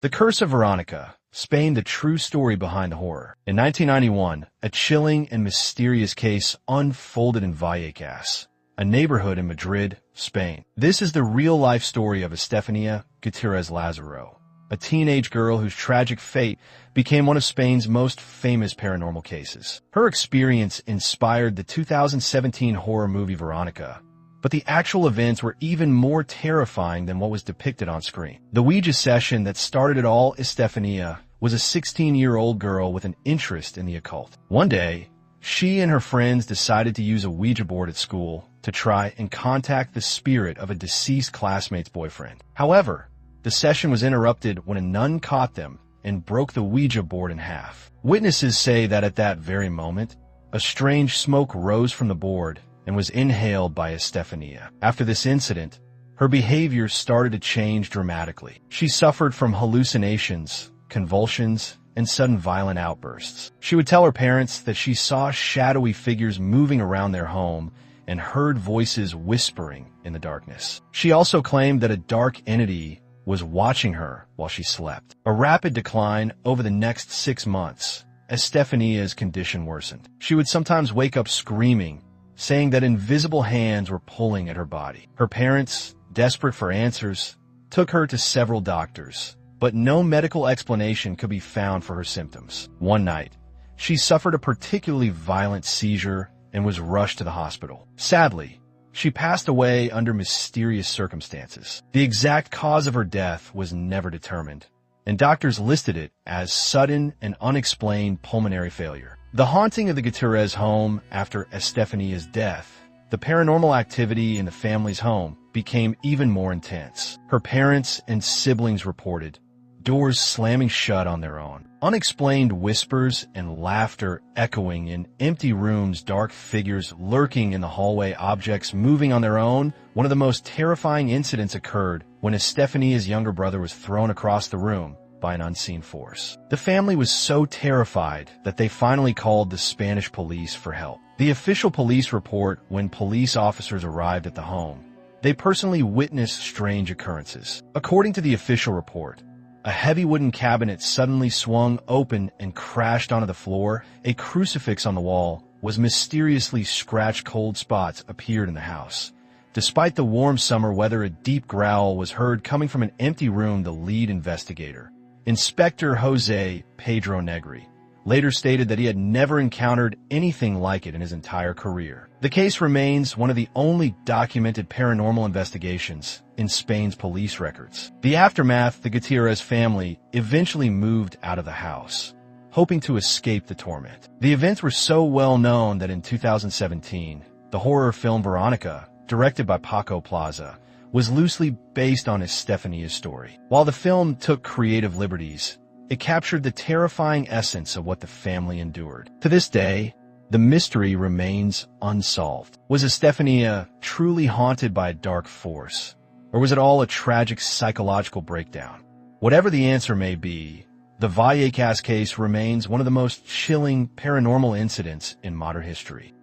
The Curse of Veronica, Spain, the true story behind the horror. In 1991, a chilling and mysterious case unfolded in Vallecas, a neighborhood in Madrid, Spain. This is the real-life story of Estefania Gutierrez Lazaro, a teenage girl whose tragic fate became one of Spain's most famous paranormal cases. Her experience inspired the 2017 horror movie Veronica, but the actual events were even more terrifying than what was depicted on screen. The Ouija session that started it all, Estefania was a 16-year-old girl with an interest in the occult. One day, she and her friends decided to use a Ouija board at school to try and contact the spirit of a deceased classmate's boyfriend. However, the session was interrupted when a nun caught them and broke the Ouija board in half. Witnesses say that at that very moment, a strange smoke rose from the board and was inhaled by Estefania. After this incident, her behavior started to change dramatically. She suffered from hallucinations, convulsions, and sudden violent outbursts. She would tell her parents that she saw shadowy figures moving around their home and heard voices whispering in the darkness. She also claimed that a dark entity was watching her while she slept. A rapid decline over the next 6 months as Estefania's condition worsened. She would sometimes wake up screaming, saying that invisible hands were pulling at her body. Her parents, desperate for answers, took her to several doctors, but no medical explanation could be found for her symptoms. One night, she suffered a particularly violent seizure and was rushed to the hospital. Sadly, she passed away under mysterious circumstances. The exact cause of her death was never determined, and doctors listed it as sudden and unexplained pulmonary failure. The haunting of the Gutierrez home after Estefania's death, the paranormal activity in the family's home became even more intense. Her parents and siblings reported doors slamming shut on their own, unexplained whispers and laughter echoing in empty rooms, dark figures lurking in the hallway, objects moving on their own. One of the most terrifying incidents occurred when Estefania's younger brother was thrown across the room by an unseen force. The family was so terrified that they finally called the Spanish police for help. The official police report, when police officers arrived at the home, they personally witnessed strange occurrences. According to the official report, a heavy wooden cabinet suddenly swung open and crashed onto the floor. A crucifix on the wall was mysteriously scratched. Cold spots appeared in the house. Despite the warm summer weather, a deep growl was heard coming from an empty room. The lead investigator, Inspector Jose Pedro Negri, later stated that he had never encountered anything like it in his entire career. The case remains one of the only documented paranormal investigations in Spain's police records. The aftermath, the Gutierrez family eventually moved out of the house, hoping to escape the torment. The events were so well known that in 2017, the horror film Veronica, directed by Paco Plaza, was loosely based on Estefania's story. While the film took creative liberties, it captured the terrifying essence of what the family endured. To this day, the mystery remains unsolved. Was Estefania truly haunted by a dark force, or was it all a tragic psychological breakdown? Whatever the answer may be, the Vallecas case remains one of the most chilling paranormal incidents in modern history.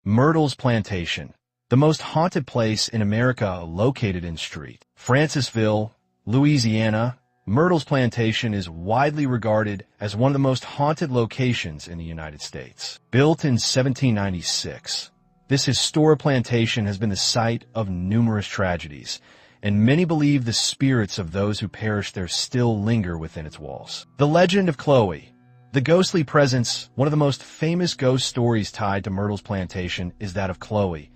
Myrtle's Plantation, the most haunted place in America, located in St. Francisville, Louisiana. Myrtle's Plantation is widely regarded as one of the most haunted locations in the United States. Built in 1796, this historic plantation has been the site of numerous tragedies, and many believe the spirits of those who perished there still linger within its walls. The legend of Chloe, the ghostly presence. One of the most famous ghost stories tied to Myrtle's Plantation is that of Chloe,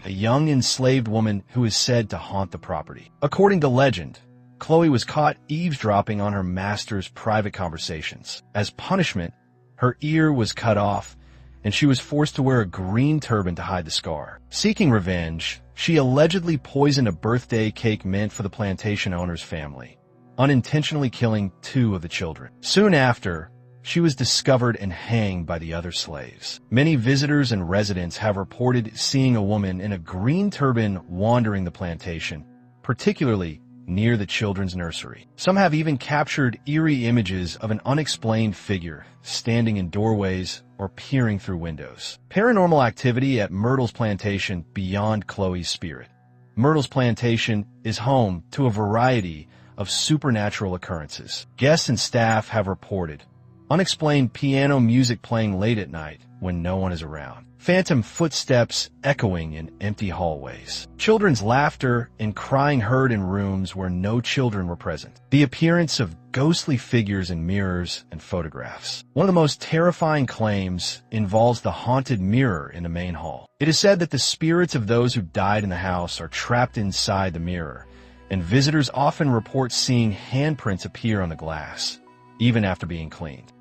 a young enslaved woman who is said to haunt the property. According to legend, Chloe was caught eavesdropping on her master's private conversations. As punishment, her ear was cut off, and she was forced to wear a green turban to hide the scar. Seeking revenge, she allegedly poisoned a birthday cake meant for the plantation owner's family, unintentionally killing 2 of the children. Soon after, she was discovered and hanged by the other slaves. Many visitors and residents have reported seeing a woman in a green turban wandering the plantation, particularly near the children's nursery. Some have even captured eerie images of an unexplained figure standing in doorways or peering through windows. Paranormal activity at Myrtle's Plantation beyond Chloe's spirit. Myrtle's Plantation is home to a variety of supernatural occurrences. Guests and staff have reported unexplained piano music playing late at night when no one is around. Phantom footsteps echoing in empty hallways. Children's laughter and crying heard in rooms where no children were present. The appearance of ghostly figures in mirrors and photographs. One of the most terrifying claims involves the haunted mirror in the main hall. It is said that the spirits of those who died in the house are trapped inside the mirror, and visitors often report seeing handprints appear on the glass, even after being cleaned.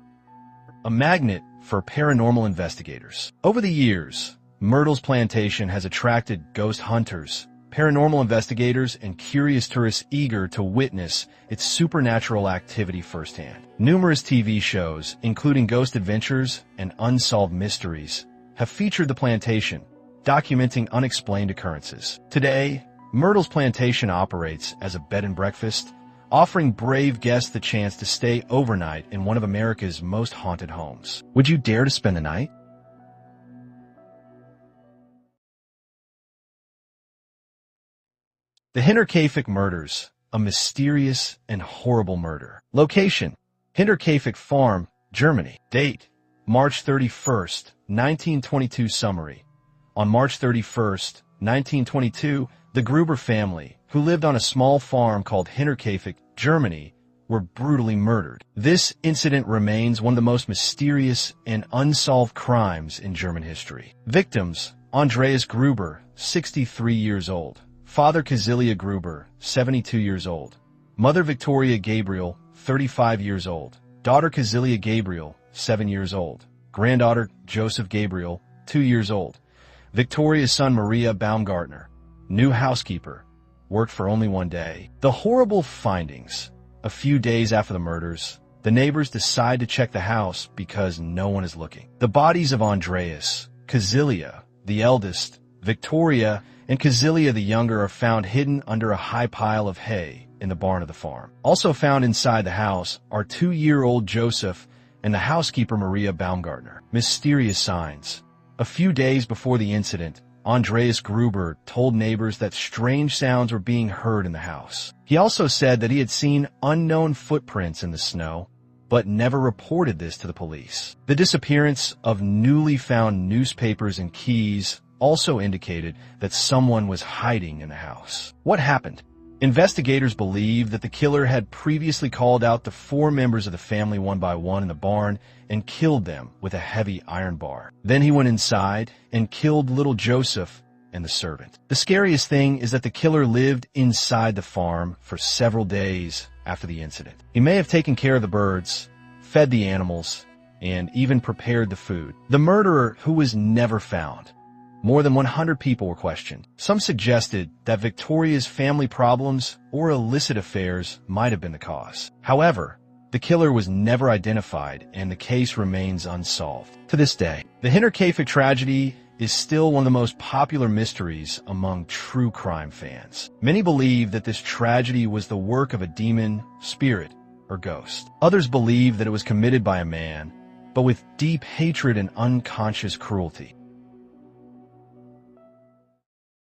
A magnet for paranormal investigators. Over the years, Myrtle's Plantation has attracted ghost hunters, paranormal investigators, and curious tourists eager to witness its supernatural activity firsthand. Numerous TV shows, including Ghost Adventures and Unsolved Mysteries, have featured the plantation, documenting unexplained occurrences. Today, Myrtle's Plantation operates as a bed and breakfast, offering brave guests the chance to stay overnight in one of America's most haunted homes. Would you dare to spend the night? The Hinterkaifeck Murders, a mysterious and horrible murder. Location: Hinterkaifeck Farm, Germany. Date: March 31st, 1922. Summary: on March 31st, 1922, the Gruber family, who lived on a small farm called Hinterkaifeck, Germany, were brutally murdered. This incident remains one of the most mysterious and unsolved crimes in German history. Victims: Andreas Gruber, 63 years old. Father Kazilia Gruber, 72 years old. Mother Victoria Gabriel, 35 years old. Daughter Kazilia Gabriel, 7 years old. Granddaughter Joseph Gabriel, 2 years old. Victoria's son Maria Baumgartner, new housekeeper, worked for only one day. The horrible findings. A few days after the murders, the neighbors decide to check the house because no one is looking. The bodies of Andreas, Kazilia, the eldest, Victoria, and Kazilia the younger are found hidden under a high pile of hay in the barn of the farm. Also found inside the house are 2-year-old Joseph and the housekeeper Maria Baumgartner. Mysterious signs. A few days before the incident, Andreas Gruber told neighbors that strange sounds were being heard in the house. He also said that he had seen unknown footprints in the snow, but never reported this to the police. The disappearance of newly found newspapers and keys also indicated that someone was hiding in the house. What happened? Investigators believe that the killer had previously called out the 4 members of the family one by one in the barn and killed them with a heavy iron bar. Then he went inside and killed little Joseph and the servant. The scariest thing is that the killer lived inside the farm for several days after the incident. He may have taken care of the birds, fed the animals, and even prepared the food. The murderer, who was never found. More than 100 people were questioned. Some suggested that Victoria's family problems or illicit affairs might have been the cause. However, the killer was never identified and the case remains unsolved. To this day, the Hinterkaifeck tragedy is still one of the most popular mysteries among true crime fans. Many believe that this tragedy was the work of a demon, spirit, or ghost. Others believe that it was committed by a man, but with deep hatred and unconscious cruelty.